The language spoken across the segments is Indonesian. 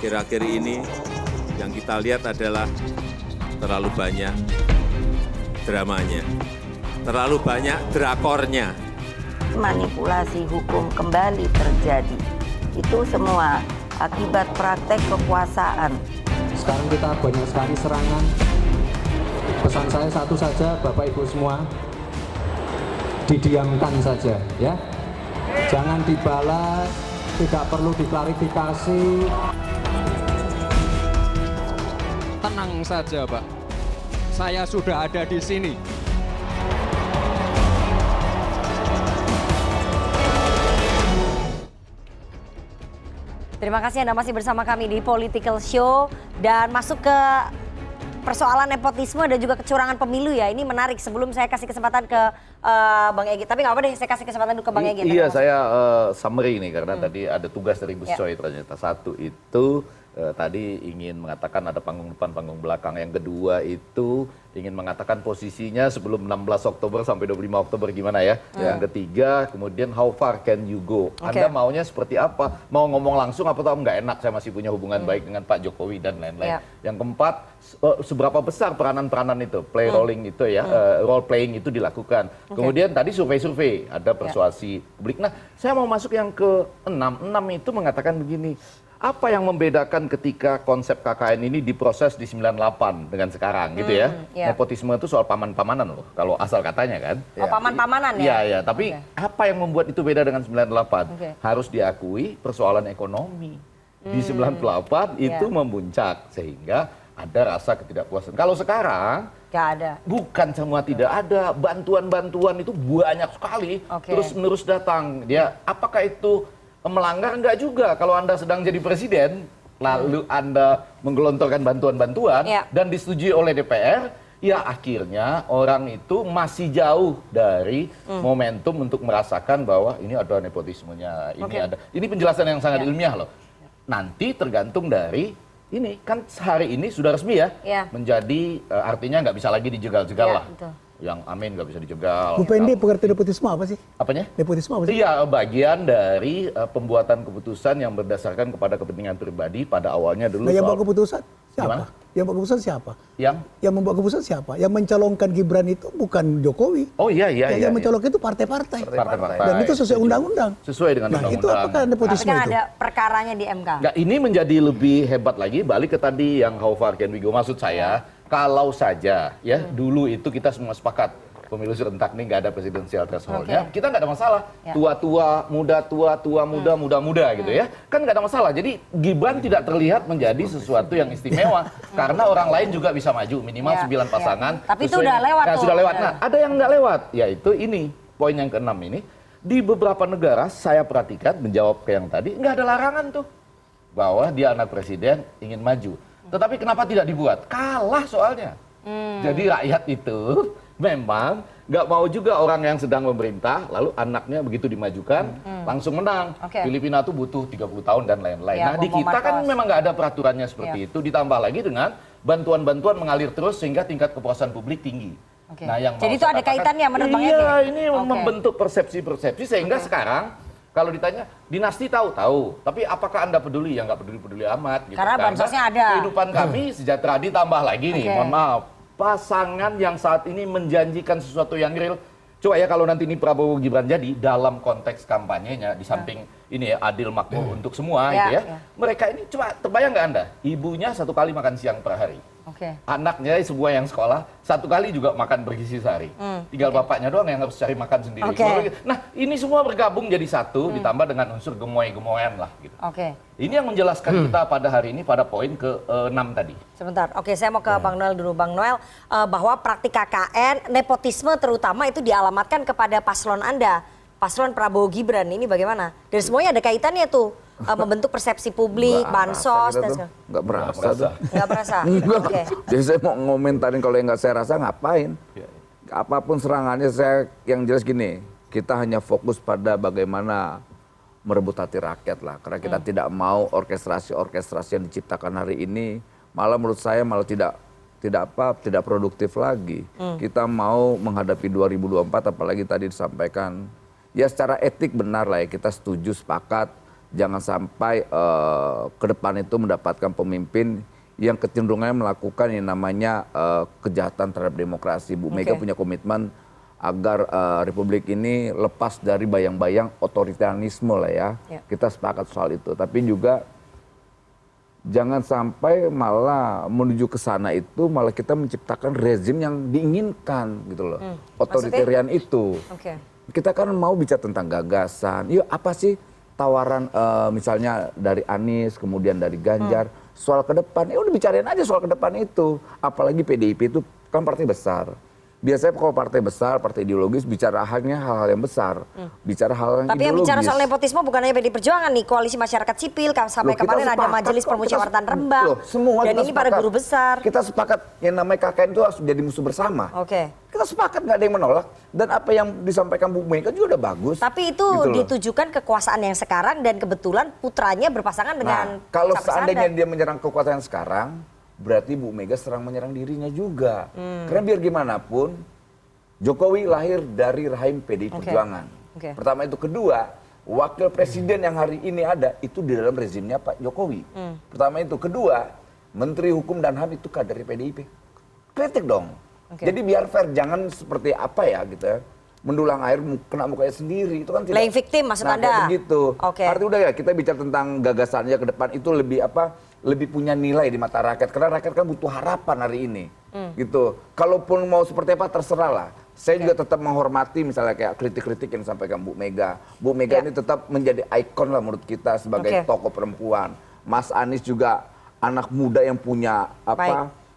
akhir-akhir ini yang kita lihat adalah terlalu banyak dramanya, terlalu banyak drakornya. Manipulasi hukum kembali terjadi. Itu semua akibat praktek kekuasaan. Sekarang kita banyak sekali serangan. Pesan saya satu saja, Bapak Ibu semua, didiamkan saja ya. Jangan dibalas, tidak perlu diklarifikasi. Tenang saja, Pak. Saya sudah ada di sini. Terima kasih Anda masih bersama kami di Political Show dan masuk ke persoalan nepotisme dan juga kecurangan pemilu ya. Ini menarik. Sebelum saya kasih kesempatan ke Bang Egy, tapi nggak apa deh, saya kasih kesempatan dulu ke Bang Egy. Iya, saya summary nih karena tadi ada tugas dari Gus Coy ternyata. Satu itu tadi ingin mengatakan ada panggung depan, panggung belakang. Yang kedua itu ingin mengatakan posisinya sebelum 16 Oktober sampai 25 Oktober gimana ya. Yang ketiga kemudian how far can you go. Anda maunya seperti apa? Mau ngomong langsung apa tahu nggak enak, saya masih punya hubungan baik dengan Pak Jokowi dan lain-lain. Yang keempat, seberapa besar peranan-peranan itu, play rolling itu ya, role playing itu dilakukan. Kemudian tadi survei-survei, ada persuasi publik. Nah, saya mau masuk yang ke-6. 6 itu mengatakan begini, apa yang membedakan ketika konsep KKN ini diproses di 98 dengan sekarang gitu ya. Nepotisme itu soal paman-pamanan loh, kalau asal katanya kan. Oh, paman-pamanan ya? Iya, iya. Tapi apa yang membuat itu beda dengan 98? Harus diakui persoalan ekonomi. Di 98 itu memuncak, sehingga ada rasa ketidakpuasan. Kalau sekarang, nggak ada. bukan semua tidak ada. Bantuan-bantuan itu banyak sekali. Terus-menerus datang. Dia, apakah itu melanggar? Enggak juga. Kalau Anda sedang jadi presiden, lalu Anda menggelontorkan bantuan-bantuan dan disetujui oleh DPR, ya akhirnya orang itu masih jauh dari momentum untuk merasakan bahwa ini ada nepotismenya, ini ada. Ini penjelasan yang sangat ilmiah loh. Nanti tergantung dari ini, kan hari ini sudah resmi ya, menjadi artinya nggak bisa lagi dijegal-jegal lah. Yang amin nggak bisa dijegal. Bu Pendi, pengertian nepotisme apa sih? Apanya? Nepotisme apa sih? Iya, bagian dari pembuatan keputusan yang berdasarkan kepada kepentingan pribadi pada awalnya dulu. Nah, yang membuat keputusan siapa? Gimana? Yang membuat keputusan siapa? Yang membuat keputusan siapa? Yang mencalonkan Gibran itu bukan Jokowi. Oh iya. Yang mencalonkan itu partai-partai. Partai-partai. Dan itu sesuai undang-undang. Sesuai dengan undang-undang. Itu apakah nepotisme Tapi kan itu? ada perkaranya di MK. Nah, ini menjadi lebih hebat lagi, balik ke tadi yang how far can we go. Maksud saya, kalau saja ya dulu itu kita semua sepakat pemilu serentak ini nggak ada presidensial threshold-nya, kita nggak ada masalah. Tua-tua, muda-tua, muda-muda gitu ya. Kan nggak ada masalah. Jadi Gibran tidak terlihat menjadi sesuatu yang istimewa. Karena orang lain juga bisa maju, minimal 9 pasangan. Tapi itu udah lewat tuh. Sudah lewat. Nah, ada yang nggak lewat, yaitu ini, poin yang ke-6 ini. Di beberapa negara, saya perhatikan, menjawab ke yang tadi, nggak ada larangan tuh. Bahwa dia anak presiden, ingin maju. Tetapi kenapa tidak dibuat? Kalah soalnya. Jadi rakyat itu memang nggak mau juga orang yang sedang memerintah, lalu anaknya begitu dimajukan, langsung menang. Filipina tuh butuh 30 tahun dan lain-lain. Nah di kita kan memang nggak ada peraturannya seperti itu, ditambah lagi dengan bantuan-bantuan mengalir terus sehingga tingkat kepuasan publik tinggi. Nah, yang jadi itu ada kaitannya menurut Bang Egy? Iya, ini membentuk persepsi-persepsi sehingga sekarang kalau ditanya dinasti tahu, tapi apakah Anda peduli? Ya nggak peduli-peduli amat. Gitu. Karena bansosnya ada. Kehidupan kami sejahtera ditambah lagi nih, mohon maaf. Pasangan yang saat ini menjanjikan sesuatu yang real. Coba ya kalau nanti ini Prabowo Gibran jadi dalam konteks kampanyenya di samping ini ya adil makmur untuk semua gitu ya. Mereka ini coba terbayang nggak Anda? Ibunya 1 kali makan siang per hari. Anaknya semua yang sekolah 1 kali juga makan bergizi sehari. Tinggal bapaknya doang yang harus cari makan sendiri. Nah ini semua bergabung jadi satu ditambah dengan unsur gemoy-gemoyan lah gitu. Ini yang menjelaskan kita pada hari ini pada poin ke-6 tadi. Sebentar, saya mau ke Bang Noel dulu. Bang Noel, bahwa praktik KKN, nepotisme terutama itu dialamatkan kepada paslon Anda. Paslon Prabowo Gibran, ini bagaimana? Dan semuanya ada kaitannya tuh. Membentuk persepsi publik, bansos, dan nggak berasa tuh. Nggak berasa? Jadi saya mau ngomentarin kalau yang nggak saya rasa ngapain. Apapun serangannya saya yang jelas gini, kita hanya fokus pada bagaimana merebut hati rakyat lah. Karena kita tidak mau orkestrasi yang diciptakan hari ini, malah menurut saya malah tidak produktif lagi. Kita mau menghadapi 2024, apalagi tadi disampaikan, ya secara etik benar lah ya, kita setuju, sepakat, jangan sampai ke depan itu mendapatkan pemimpin yang kecenderungannya melakukan yang namanya kejahatan terhadap demokrasi. Bu Mega punya komitmen agar Republik ini lepas dari bayang-bayang otoritarianisme lah ya. Kita sepakat soal itu. Tapi juga jangan sampai malah menuju ke sana itu malah kita menciptakan rezim yang diinginkan gitu loh. Otoritarian itu. Kita kan mau bicara tentang gagasan. Yuk apa sih tawaran misalnya dari Anies, kemudian dari Ganjar, soal ke depan. Ya udah bicarain aja soal ke depan itu. Apalagi PDIP itu kan partai besar. Biasanya kalau partai besar, partai ideologis bicara hanya hal-hal yang besar. Bicara hal yang Tapi yang bicara soal nepotisme bukan hanya PDI Perjuangan nih, koalisi masyarakat sipil, sampai kemarin ada majelis permusyawaratan Rembang. Semua dan ini para guru besar. Kita sepakat yang namanya KKN itu harus jadi musuh bersama. Kita sepakat nggak ada yang menolak. Dan apa yang disampaikan Bu Mega juga udah bagus. Tapi itu gitu ditujukan kekuasaan yang sekarang dan kebetulan putranya berpasangan dengan kalau seandainya dia menyerang kekuasaan yang sekarang, berarti Bu Mega serang menyerang dirinya juga. Karena biar gimana pun, Jokowi lahir dari rahim PDI Perjuangan. Pertama itu. Kedua, wakil presiden yang hari ini ada, itu di dalam rezimnya Pak Jokowi. Pertama itu. Kedua, Menteri Hukum dan HAM itu kader PDIP. Kritik dong. Jadi biar fair, jangan seperti apa ya gitu ya. Mendulang air kena mukanya sendiri. Itu kan tidak. Playing victim maksud Anda? Begitu. Artinya udah ya, kita bicara tentang gagasannya ke depan itu lebih apa? Lebih punya nilai di mata rakyat, karena rakyat kan butuh harapan hari ini, gitu. Kalaupun mau seperti apa terserah lah. Saya juga tetap menghormati misalnya kayak kritik-kritik yang disampaikan Bu Mega. Bu Mega ini tetap menjadi ikon lah menurut kita sebagai tokoh perempuan. Mas Anies juga anak muda yang punya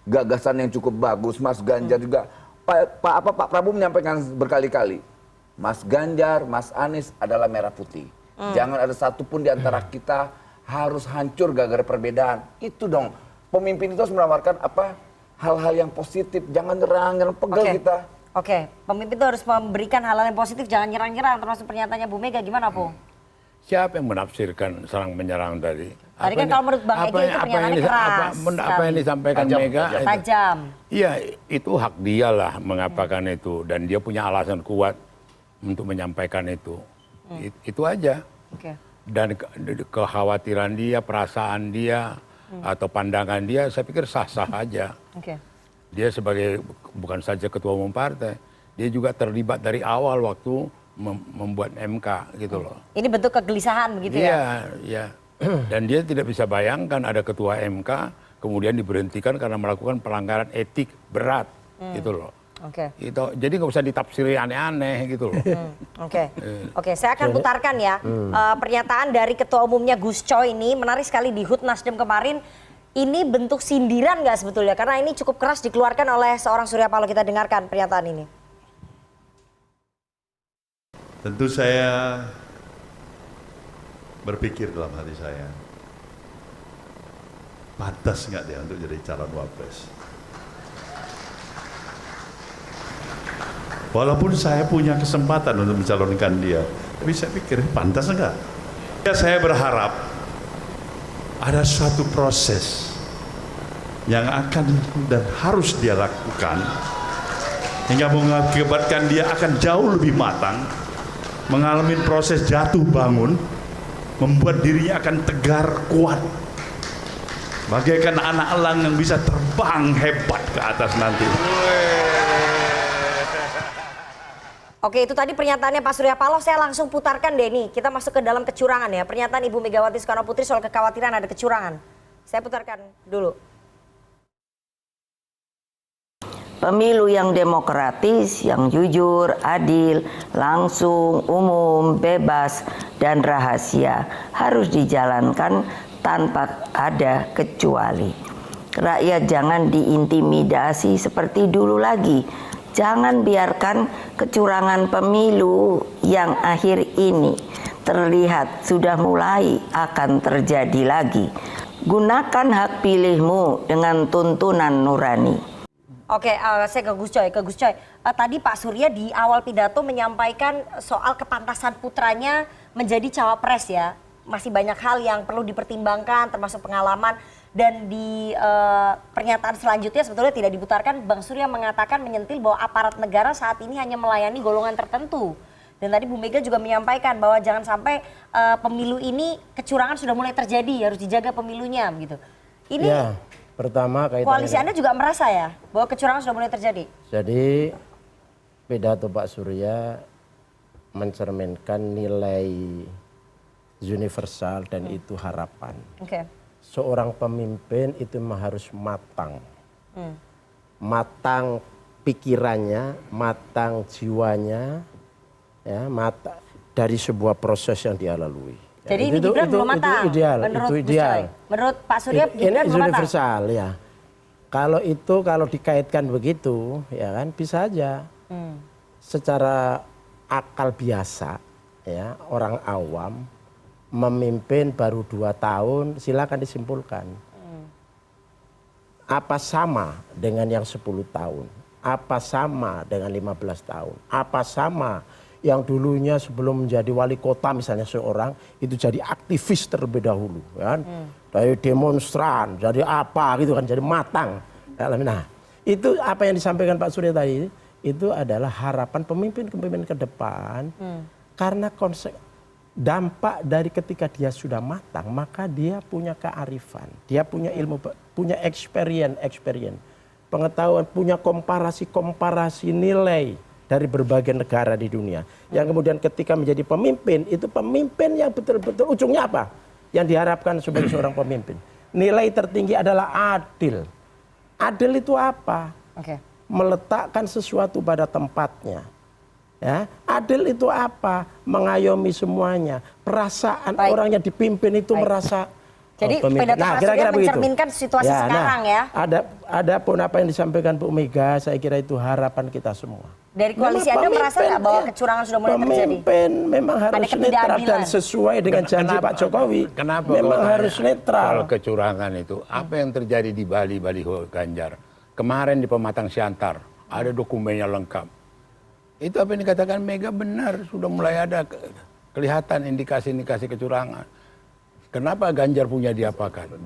gagasan yang cukup bagus. Mas Ganjar juga. Pak Prabowo menyampaikan berkali-kali, Mas Ganjar, Mas Anies adalah merah putih. Jangan ada satupun di antara kita harus hancur gara-gara perbedaan. Itu dong. Pemimpin itu harus menawarkan hal-hal yang positif. Jangan nyerang pegel kita. Pemimpin itu harus memberikan hal-hal yang positif, jangan nyerang-nyerang, termasuk pernyataannya Bu Mega. Gimana, Bu? Siapa yang menafsirkan serang menyerang tadi? Tadi kan kalau menurut Bang Ege itu pernyataannya keras. Apa yang disampaikan Mega? Tajam. Iya, itu hak dia lah mengatakan itu. Dan dia punya alasan kuat untuk menyampaikan itu. Itu aja. Dan kekhawatiran dia, perasaan dia, atau pandangan dia, saya pikir sah-sah aja. Dia sebagai bukan saja ketua umum partai, dia juga terlibat dari awal waktu membuat MK gitu loh. Ini bentuk kegelisahan begitu ya? Iya. Dan dia tidak bisa bayangkan ada ketua MK kemudian diberhentikan karena melakukan pelanggaran etik berat gitu loh. Itu jadi nggak usah ditafsiri aneh-aneh gitu loh. Saya akan putarkan ya pernyataan dari ketua umumnya Gus Coy ini, menarik sekali di HUT Nasdem kemarin. Ini bentuk sindiran nggak sebetulnya? Karena ini cukup keras dikeluarkan oleh seorang Surya Paloh. Kita dengarkan pernyataan ini. Tentu saya berpikir dalam hati saya, pantas nggak dia untuk jadi calon wapres? Walaupun saya punya kesempatan untuk mencalonkan dia, tapi saya pikir pantas enggak? Saya berharap ada suatu proses yang akan dan harus dia lakukan hingga mengakibatkan dia akan jauh lebih matang, mengalami proses jatuh bangun, membuat dirinya akan tegar, kuat, bagaikan anak elang yang bisa terbang hebat ke atas nanti. Oke, itu tadi pernyataannya Pak Surya Paloh. Saya langsung putarkan deh nih. Kita masuk ke dalam kecurangan ya. Pernyataan Ibu Megawati Soekarno Putri soal kekhawatiran ada kecurangan. Saya putarkan dulu. Pemilu yang demokratis, yang jujur, adil, langsung, umum, bebas, dan rahasia harus dijalankan tanpa ada kecuali. Rakyat jangan diintimidasi seperti dulu lagi. Jangan biarkan kecurangan pemilu yang akhir ini terlihat sudah mulai akan terjadi lagi. Gunakan hak pilihmu dengan tuntunan nurani. Oke, saya ke Gus Coy. Tadi Pak Surya di awal pidato menyampaikan soal kepantasan putranya menjadi cawapres ya. Masih banyak hal yang perlu dipertimbangkan termasuk pengalaman. Dan di pernyataan selanjutnya sebetulnya tidak diputarkan, Bang Surya mengatakan menyentil bahwa aparat negara saat ini hanya melayani golongan tertentu. Dan tadi Bu Mega juga menyampaikan bahwa jangan sampai pemilu ini kecurangan sudah mulai terjadi, harus dijaga pemilunya begitu. Ini Ya, pertama kaitannya koalisi Anda juga merasa ya bahwa kecurangan sudah mulai terjadi? Jadi pidato Pak Surya mencerminkan nilai universal dan itu harapan. Oke. Seorang pemimpin itu memang harus matang. Matang pikirannya, matang jiwanya, ya, dari sebuah proses yang dia lalui. Jadi ini Gibran belum matang. Itu ideal, menurut itu Gus ideal. Coy. Menurut Pak Surya Ini Gibran belum matang. universal ya. Kalau dikaitkan begitu, ya kan bisa aja. Secara akal biasa, ya orang awam memimpin baru 2 tahun, silakan disimpulkan. Apa sama dengan yang 10 tahun? Apa sama dengan 15 tahun? Apa sama yang dulunya sebelum menjadi wali kota misalnya seorang itu jadi aktivis terlebih dahulu, kan? Dari demonstran, jadi apa gitu kan, jadi matang. Nah, itu apa yang disampaikan Pak Surya tadi itu adalah harapan pemimpin-pemimpin ke depan karena dampak dari ketika dia sudah matang maka dia punya kearifan, dia punya ilmu, punya experience, pengetahuan, punya komparasi nilai dari berbagai negara di dunia. Yang kemudian ketika menjadi pemimpin, itu pemimpin yang betul-betul ujungnya apa? Yang diharapkan sebagai seorang pemimpin. Nilai tertinggi adalah adil. Adil itu apa? Meletakkan sesuatu pada tempatnya. Ya, adil itu apa? Mengayomi semuanya. Perasaan orang yang dipimpin itu merasa. Jadi pidato Pak Surya mencerminkan situasi sekarang ya. Ada pun apa yang disampaikan Bu Mega, saya kira itu harapan kita semua. Dari koalisi Anda merasa nggak bahwa kecurangan sudah mulai terjadi? Pemimpin memang harus netral dan sesuai dengan janji Pak Jokowi. Kenapa memang harus netral. Kalau kecurangan itu, apa yang terjadi di Bali, baliho Ganjar? Kemarin di Pematang Siantar, ada dokumennya lengkap. Itu apa yang dikatakan Mega benar, sudah mulai ada kelihatan indikasi-indikasi kecurangan. Kenapa Ganjar punya diapakan?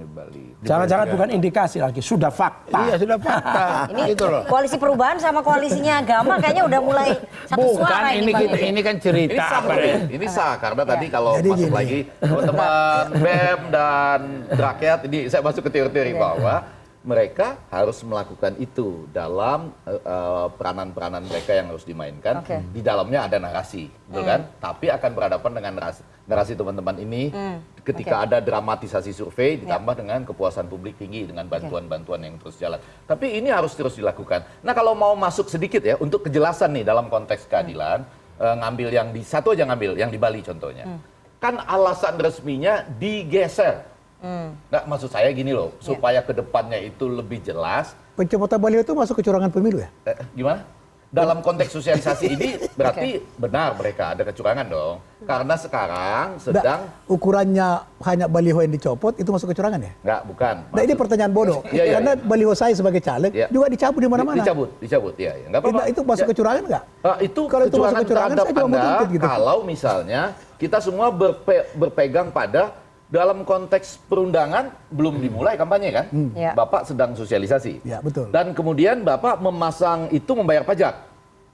Jangan-jangan bukan indikasi lagi, sudah fakta. Iya, sudah fakta. Ini gitu loh. koalisi perubahan sama koalisinya agama kayaknya udah mulai satu suara ini. Ini kan cerita. Ini sah karena tadi kalau masuk lagi teman-teman BEM dan rakyat, ini saya masuk ke teori-teori bahwa mereka harus melakukan itu dalam peranan-peranan mereka yang harus dimainkan. Di dalamnya ada narasi, betul kan? Tapi akan berhadapan dengan narasi teman-teman ini ketika ada dramatisasi survei ditambah dengan kepuasan publik tinggi dengan bantuan-bantuan yang terus jalan. Tapi ini harus terus dilakukan. Nah, kalau mau masuk sedikit ya untuk kejelasan nih dalam konteks keadilan, ngambil yang di satu aja ngambil yang di Bali contohnya. Kan alasan resminya digeser. Nggak, maksud saya gini loh, supaya kedepannya itu lebih jelas. Pencopotan baliho itu masuk kecurangan pemilu ya? Gimana? Dalam konteks sosialisasi ini berarti benar mereka ada kecurangan dong. Karena sekarang sedang ukurannya hanya baliho yang dicopot itu masuk kecurangan ya? Nggak, bukan. Nah ini pertanyaan bodoh. Karena baliho saya sebagai caleg juga dicabut di mana-mana. Dicabut, ya. Nggak apa-apa. Itu masuk kecurangan nggak? Itu kalau itu masuk kecurangan saya juga mau tuntut gitu. Kalau misalnya kita semua berpegang pada dalam konteks perundangan belum dimulai kampanye kan, Bapak sedang sosialisasi. Ya betul. Dan kemudian Bapak memasang itu membayar pajak.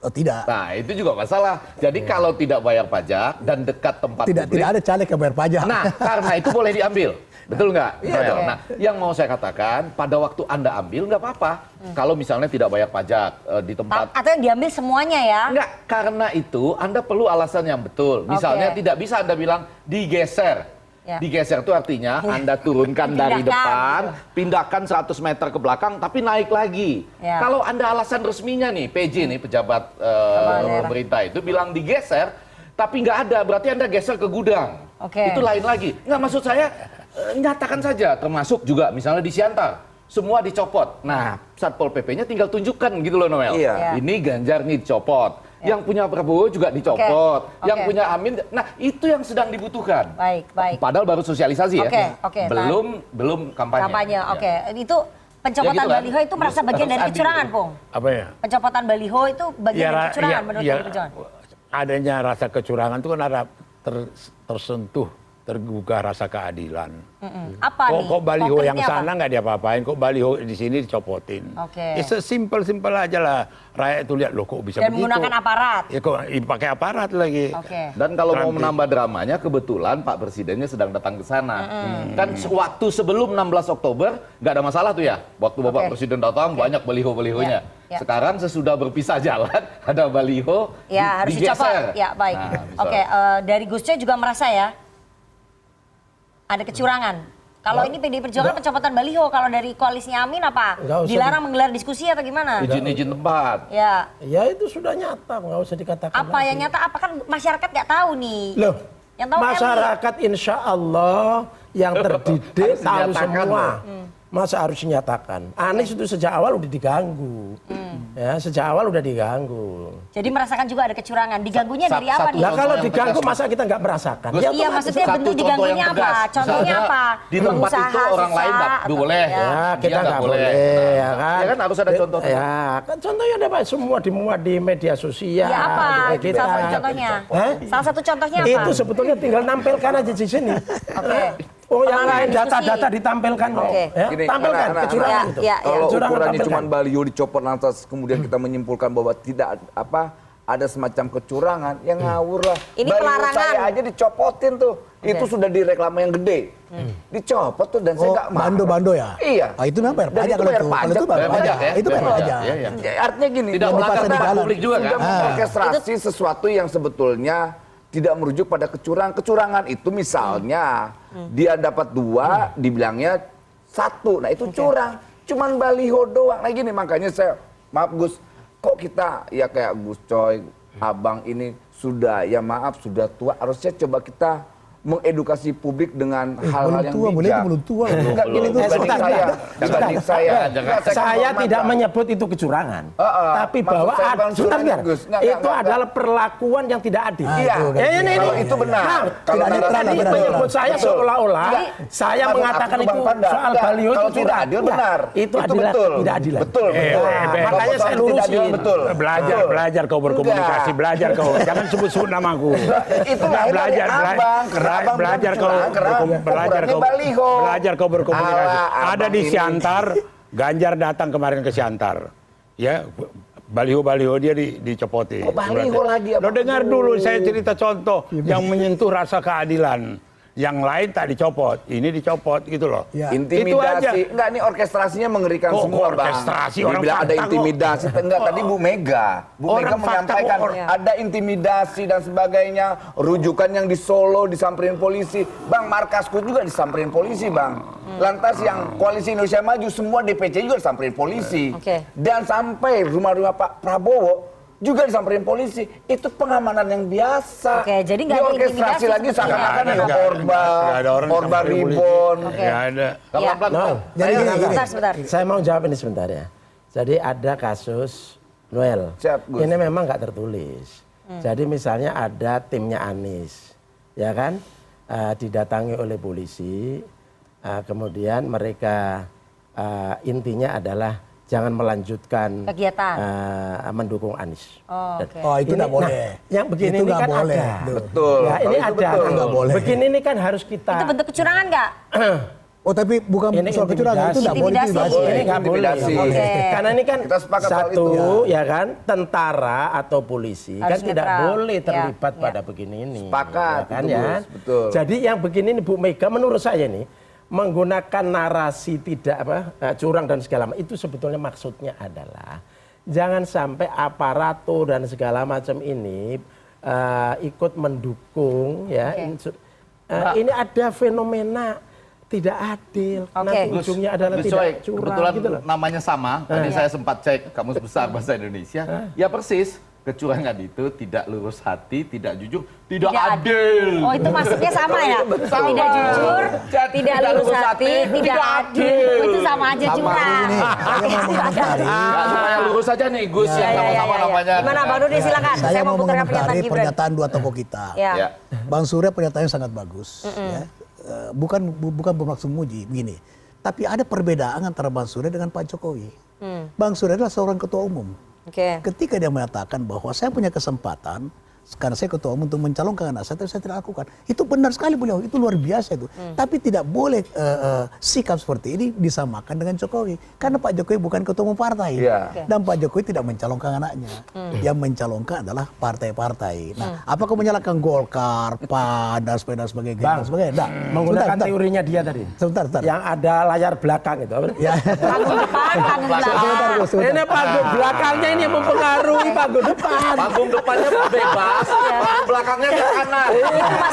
Oh tidak. Nah itu juga masalah. Jadi kalau tidak bayar pajak dan dekat tempat publik. Tidak ada caleg yang bayar pajak. Nah karena itu boleh diambil. Betul nggak? Nah yang mau saya katakan pada waktu Anda ambil nggak apa-apa. Kalau misalnya tidak bayar pajak di tempat. Atau yang diambil semuanya ya? Nggak, karena itu Anda perlu alasan yang betul. Misalnya tidak bisa Anda bilang digeser. Digeser itu artinya Anda turunkan dari depan, pindahkan 100 meter ke belakang, tapi naik lagi. Kalau Anda alasan resminya nih, PJ nih, pejabat pemerintah itu bilang digeser, tapi nggak ada, berarti Anda geser ke gudang. Itu lain lagi. Nggak, maksud saya, nyatakan saja, termasuk juga misalnya di Siantar. Semua dicopot. Nah, Satpol PP-nya tinggal tunjukkan gitu loh Noel. Ini Ganjar nih dicopot. Yang punya Prabowo juga dicopot, yang punya Amin. Nah, itu yang sedang dibutuhkan. Baik. Padahal baru sosialisasi ya. Belum kampanye. Itu pencopotan baliho itu merasa bagian dari kecurangan, Pung. Apa ya? Pencopotan baliho itu bagian dari kecurangan menurut Pdi Perjuangan. Adanya rasa kecurangan itu kan ada tersentuh tergugah rasa keadilan. Apa nih? Kok baliho yang Konkretnya sana apa? nggak diapa-apain, kok baliho di sini dicopotin. Oke. Ya simpel aja lah. Rakyat itu lihat, loh kok bisa Dan begitu. menggunakan aparat. Ya kok pakai aparat lagi. Oke. Dan kalau mau Trantik. menambah dramanya, kebetulan Pak Presidennya sedang datang ke sana. Kan waktu sebelum 16 Oktober nggak ada masalah tuh ya. Waktu Bapak Oke. Presiden datang banyak baliho-balihonya. Ya. Sekarang sesudah berpisah jalan ada baliho Ya, harus digeser. dicopot. Ya, baik. Nah, bisa. Oke, dari Gus Coy juga merasa ya ada kecurangan. Kalau ini PDI Perjuangan pencopotan baliho, kalau dari koalisinya Amin apa? Nggak usah Dilarang menggelar diskusi atau gimana? Izin-izin tempat. Ya. Ya itu sudah nyata, nggak usah dikatakan. Apa yang nyata? Apa kan masyarakat nggak tahu nih? Loh, Yang tahu masyarakat insya Allah yang terdidik Harus tahu dinyatakan semua. loh. Masa harus dinyatakan? Anies itu sejak awal udah diganggu. Ya, sejak awal udah diganggu. Jadi merasakan juga ada kecurangan. Diganggunya dari apa nih? Lah kalau yang diganggu tegas, masa kita nggak merasakan? Gus, Ya, Iya, otomatis. maksudnya Satu bentuk contoh diganggunya yang apa? tegas. Contohnya Misalnya, apa? di tempat Pengusaha itu orang lain nggak susah, atau- boleh. ya. Ya, kita Dia nggak nggak boleh, boleh. ya Nah, kan? ya kan harus ada contoh. Ya, kan contohnya ada Pak, semua dimuat di media sosial. Ya apa? di kita. Salah satu contohnya. Hah? Salah satu contohnya apa? Itu sebetulnya tinggal nampilkan aja di sini. Oke. Oh, yang Pengalaman lain diskusi. data-data ditampilkan. Oke. Ya, Gini, tampilkan anak-anak- kecurangan Ya, itu. ya, ya. Kalau Kecurangan ukurannya tampilkan. cuma baliho dicopot lantas kemudian kita menyimpulkan bahwa tidak ada semacam kecurangan, yang ngawur lah. Ini Baliho pelarangan. saya aja dicopotin tuh. Itu sudah di reklame yang gede. Dicopot tuh dan saya Oh, nggak marah. bando-bando ya? Iya. Ah, itu namanya bayar Dan pajak itu kalau bayar itu. Kalau pajak, itu bayar bayar pajak pajak. ya? Itu bayar Bayar pajak. pajak, iya. Ya, artinya gini, Tidak Yang melanggar dipasang di tempat jalan. publik juga kan? sudah mengorkestrasi sesuatu yang sebetulnya tidak merujuk pada kecurangan. Kecurangan itu misalnya dia dapat 2, dibilangnya 1. Nah itu curang. Cuman baliho doang. Nah gini makanya saya, maaf Gus, kok kita ya kayak Gus Coy, Abang ini sudah, ya maaf sudah tua. Harusnya coba kita mengedukasi publik dengan hal-hal yang belum tua, boleh bijak. itu belum tua. Enggak, gini dibanding sebentar, saya. sebentar. Dibanding saya. Enggak, Saya kan tidak hormat, menyebut itu kecurangan, tapi maksud bahwa saya bukan sebentar, curang, Gus. Enggak, itu adalah perlakuan yang tidak adil. Iya, ini kalau itu benar. Nah, Kalau tidak netral, tadi benar. menyebut saya Betul. seolah-olah Enggak. saya Maksud mengatakan aku, itu Bang Panda. soal Enggak, baliho kalau itu tidak curang. adil Enggak. benar. Itu adalah betul. tidak adilan. Betul, betul. Makanya saya Kalau lurusin. tidak adil, betul. Belajar kau berkomunikasi, Enggak. belajar kau. Jangan sebut-sebut namaku. Itu lahir dari Abang, karena Abang belajar bilang kau curang, karena ukurannya baliho. belajar kau berkomunikasi. Alah, Ada Abang di ini. Siantar, Ganjar datang kemarin ke Siantar. Ya, baliho-baliho dia dicopotin. Kok baliho lagi, Lo Abang? dengar dulu saya cerita contoh yang menyentuh rasa keadilan. Yang lain tak dicopot, ini dicopot gitu loh. Ya. Itu aja. Intimidasi. Enggak, ini orkestrasinya mengerikan Kok semua, Bang. orkestrasi? Orang Dibilang ada fakta kok. intimidasi. Enggak, tadi Bu Mega. Bu Orang Mega fakta menyampaikan kok. ada intimidasi dan sebagainya. Rujukan yang di Solo disamperin polisi. Bang, markasku juga disamperin polisi, Bang. Lantas yang Koalisi Indonesia Maju semua DPC juga disamperin polisi. Oke. Dan sampai rumah-rumah Pak Prabowo juga disamperin polisi. Itu pengamanan yang biasa. Oke, jadi nggak ada Diorkestrasi intimidasi lagi sebetulnya. seakan-akan Nggak ada ada, korban, nggak ada orang korban disamperin polisi. ribon. Nggak ada. Ya. No. Jadi gini. Sebentar. Saya mau jawab ini sebentar ya. Jadi ada kasus Noel. Siap, Gus. Ini memang nggak tertulis. Jadi misalnya ada timnya Anies, ya kan, didatangi oleh polisi, kemudian mereka intinya adalah jangan melanjutkan Kegiatan. mendukung Anies. Oh, Dan oke. Oh, itu nggak boleh. Nah, yang begini Itu ini nggak kan boleh. ada. Betul. Ya, ini Kalau itu ada. betul. Nggak boleh. Begini ini kan harus kita. Itu bentuk kecurangan nggak? Oh, tapi bukan Ini soal kecurangan. Itu nggak boleh intimidasi. dibahas. Ini nggak boleh. Intimidasi. Oke. Karena ini kan Kita sepakat soal satu itu. ya kan tentara atau polisi Harus kan tidak netral. boleh terlibat Ya, pada ya. begini ini. Sepakat, ya kan itu, ya. Gus, betul. Jadi yang begini ini Bu Mega menurut saya nih menggunakan narasi tidak curang dan segala macam itu sebetulnya maksudnya adalah jangan sampai aparatur dan segala macam ini ikut mendukung ya. Ini ada fenomena tidak adil. Nanti ujungnya adalah Gus tidak Coy, curang kebetulan gitu loh. namanya sama. Tadi saya sempat cek Kamus Besar Bahasa Indonesia. Ya persis. Kecurangan itu tidak lurus hati, tidak jujur, tidak adil. Oh, itu maksudnya sama ya? Sama. Tidak jujur, tidak lurus hati, tidak adil. Itu sama aja curang. Ini, saya mau mengomentari. Nggak, supaya lurus saja nih Gus yang sama-sama namanya. Gimana Bang Nurdin, silakan. Saya mau memutarkan pernyataan mengomentari Gibran. pernyataan dua tokoh kita. Ya. Ya. Bang Surya pernyataannya sangat bagus. Ya. Bukan bermaksud muji, begini. Tapi ada perbedaan antara Bang Surya dengan Pak Jokowi. Bang Surya adalah seorang ketua umum. Oke. Ketika dia mengatakan bahwa saya punya kesempatan, karena saya ketua umum untuk mencalonkan anak saya, tapi saya tidak lakukan. Itu benar sekali beliau, itu luar biasa itu. Tapi tidak boleh sikap seperti ini disamakan dengan Jokowi. Karena Pak Jokowi bukan ketua umum partai. Dan Pak Jokowi tidak mencalonkan anaknya. Yang mencalonkan adalah partai-partai. Nah, apakah menyalahkan Golkar, PAN, dan sebagainya? Bang, Nah, menggunakan teorinya dia tadi. Sebentar. Yang ada layar belakang itu. Ya. Panggung depan, panggung belakang. Ini panggung belakangnya ini yang mempengaruhi panggung depan. Panggung depannya bebas, panggung belakangnya ke kanan.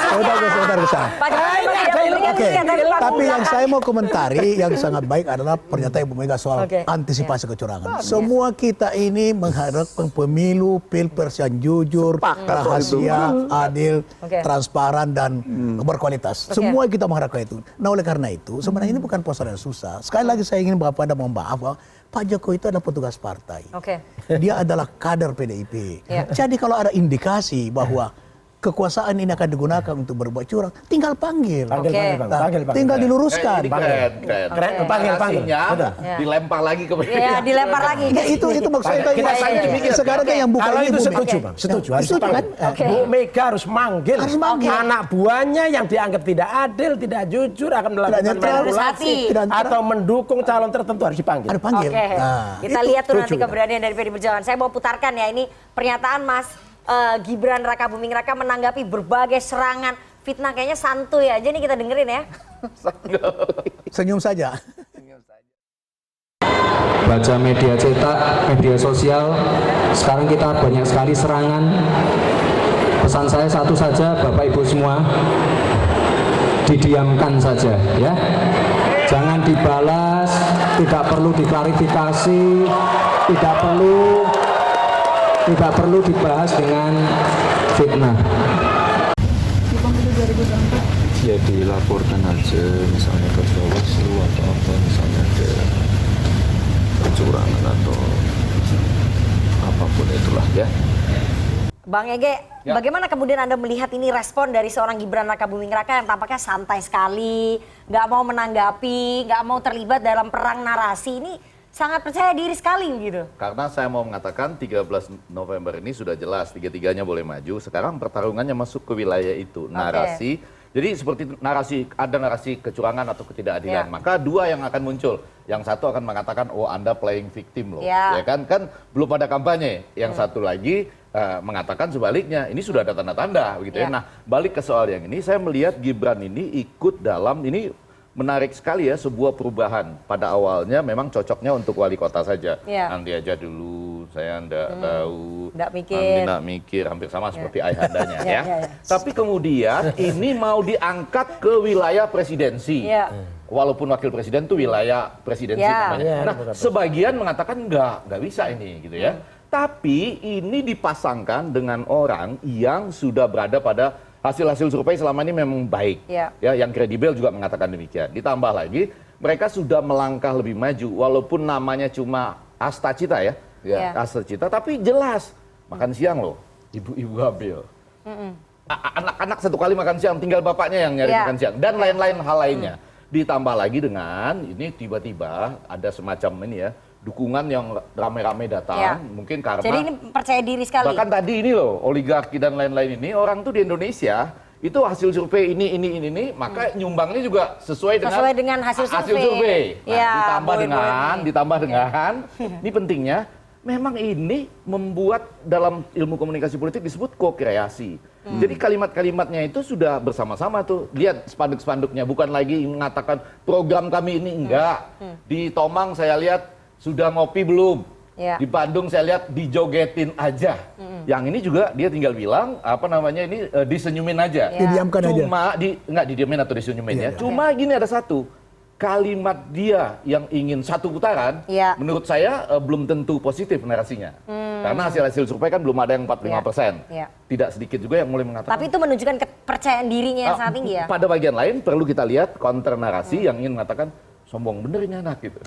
Sebentar. Pak Jokowi tidak memberikan Oke, lihat dari panggung tapi yang belakang. saya mau komentari yang sangat baik adalah pernyataan Ibu Mega soal antisipasi kecurangan. Semua kita ini mengharapkan pemilu, pilpres yang jujur, rahasia, adil, transparan dan berkualitas. Semua kita mengharapkan itu. Nah, oleh karena itu sebenarnya ini bukan persoalan yang susah. Sekali lagi saya ingin Bapak mohon maaf bahwa Pak Jokowi itu adalah petugas partai. Dia adalah kader PDIP. Jadi kalau ada indikasi bahwa kekuasaan ini akan digunakan untuk berbuat curang, tinggal panggil. Tinggal diluruskan. Panggil. Dilempar lagi ke Iya, dilempar lagi. Itu maksud saya. Sekarang yang bukan kalau ini itu Bu setuju, Mega. Bang. Setuju, harus Setuju kan? dipanggil. Bu Mega harus manggil. Anak buahnya yang dianggap tidak adil, tidak jujur akan melakukan manipulasi atau mendukung calon tertentu harus dipanggil. Ada panggil. Kita lihat tuh nanti keberanian dari PD Perjuangan. Saya mau putarkan ya, ini pernyataan Mas Gibran Raka Buming Raka menanggapi berbagai serangan fitnah, kayaknya santuy aja nih, kita dengerin ya. Senyum saja. Baca media cetak, media sosial, sekarang kita banyak sekali serangan. Pesan saya satu saja, Bapak Ibu semua, didiamkan saja ya. Jangan dibalas, tidak perlu diklarifikasi, tidak perlu dibahas dengan fitnah. Di pemilu 2024? Ya dilaporkan aja, misalnya ke Bawaslu atau apa, misalnya ada kecurangan atau apapun itulah ya. Bang Ege, bagaimana kemudian Anda melihat ini respon dari seorang Gibran Raka Buming Raka yang tampaknya santai sekali, nggak mau menanggapi, nggak mau terlibat dalam perang narasi, ini sangat percaya diri sekali gitu. Karena saya mau mengatakan 13 November ini sudah jelas, tiga-tiganya boleh maju. Sekarang pertarungannya masuk ke wilayah itu, narasi. Jadi seperti ada narasi kecurangan atau ketidakadilan. Maka dua yang akan muncul. Yang satu akan mengatakan, oh Anda playing victim loh. Ya kan belum ada kampanye. Yang satu lagi mengatakan sebaliknya, ini sudah ada tanda-tanda begitu ya. Nah, balik ke soal yang ini, saya melihat Gibran ini ikut dalam ini. Menarik sekali ya, sebuah perubahan. Pada awalnya memang cocoknya untuk wali kota saja. Nanti aja dulu, saya enggak tahu. Enggak mikir, hampir sama seperti ayahandanya ya. Tapi kemudian ini mau diangkat ke wilayah presidensi. Walaupun wakil presiden itu wilayah presidensi namanya. Nah, sebagian mengatakan enggak bisa ini gitu ya. Tapi ini dipasangkan dengan orang yang sudah berada pada hasil-hasil survei selama ini memang baik, ya, yang kredibel juga mengatakan demikian. Ditambah lagi, mereka sudah melangkah lebih maju, walaupun namanya cuma Asta Cita ya, Asta Cita, tapi jelas makan siang loh, ibu-ibu hamil, anak-anak satu kali makan siang, tinggal bapaknya yang nyari makan siang, dan lain-lain hal lainnya. Ditambah lagi dengan ini tiba-tiba ada semacam ini ya, dukungan yang rame-rame datang, mungkin karena... Jadi ini percaya diri sekali. Bahkan tadi ini loh, oligarki dan lain-lain ini, orang tuh di Indonesia, itu hasil survei ini, maka nyumbangnya juga sesuai dengan hasil survei. Nah, ditambah dengan, ini pentingnya, memang ini membuat dalam ilmu komunikasi politik disebut ko-kreasi. Jadi kalimat-kalimatnya itu sudah bersama-sama tuh. Lihat spanduk-spanduknya, bukan lagi mengatakan program kami ini, enggak. Di Tomang saya lihat, sudah ngopi belum? Di Bandung saya lihat dijogetin aja. Yang ini juga dia tinggal bilang ini disenyumin aja. Didiamkan aja. Nggak didiamin atau disenyumin ya. Cuma gini ada satu kalimat dia yang ingin satu putaran, menurut saya belum tentu positif narasinya. Karena hasil survei kan belum ada yang 45%. Tidak sedikit juga yang mulai mengatakan. Tapi itu menunjukkan kepercayaan dirinya yang sangat tinggi ya. Pada bagian lain perlu kita lihat counter narasi yang ingin mengatakan sombong bener ini anak gitu.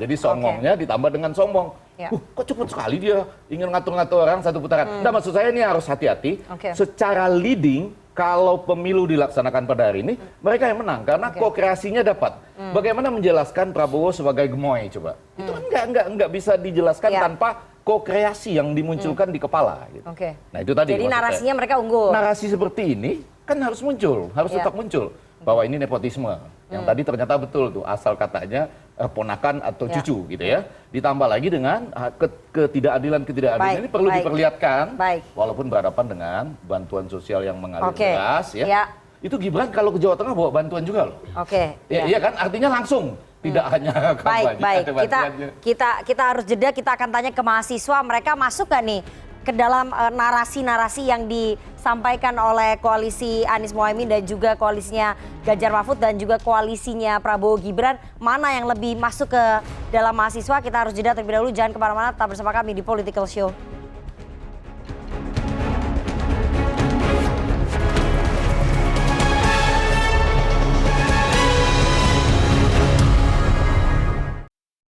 Jadi songongnya ditambah dengan sombong. Kok cepat sekali dia ingin ngatur-ngatur orang satu putaran. Nah, maksud saya ini harus hati-hati. Secara leading, kalau pemilu dilaksanakan pada hari ini, mereka yang menang karena ko-kreasinya dapat. Bagaimana menjelaskan Prabowo sebagai gemoy coba? Itu kan nggak bisa dijelaskan tanpa ko-kreasi yang dimunculkan di kepala. Gitu. Oke. Nah itu tadi. Jadi narasinya mereka unggul. Narasi seperti ini kan harus muncul, harus tetap muncul bahwa ini nepotisme. Yang tadi ternyata betul tuh asal katanya ponakan atau cucu gitu ya. Ditambah lagi dengan ketidakadilan ini perlu diperlihatkan, walaupun berhadapan dengan bantuan sosial yang mengalir deras ya. Itu Gibran kalau ke Jawa Tengah bawa bantuan juga loh. Oke. Iya kan, artinya langsung. Tidak hanya kampanye. Baik. Kita harus jeda. Kita akan tanya ke mahasiswa. Mereka masuk gak nih ke dalam narasi-narasi yang disampaikan oleh koalisi Anies Mohaimin dan juga koalisinya Ganjar Mahfud dan juga koalisinya Prabowo Gibran. Mana yang lebih masuk ke dalam mahasiswa? Kita harus jeda terlebih dahulu. Jangan kemana-mana. Tetap bersama kami di Political Show.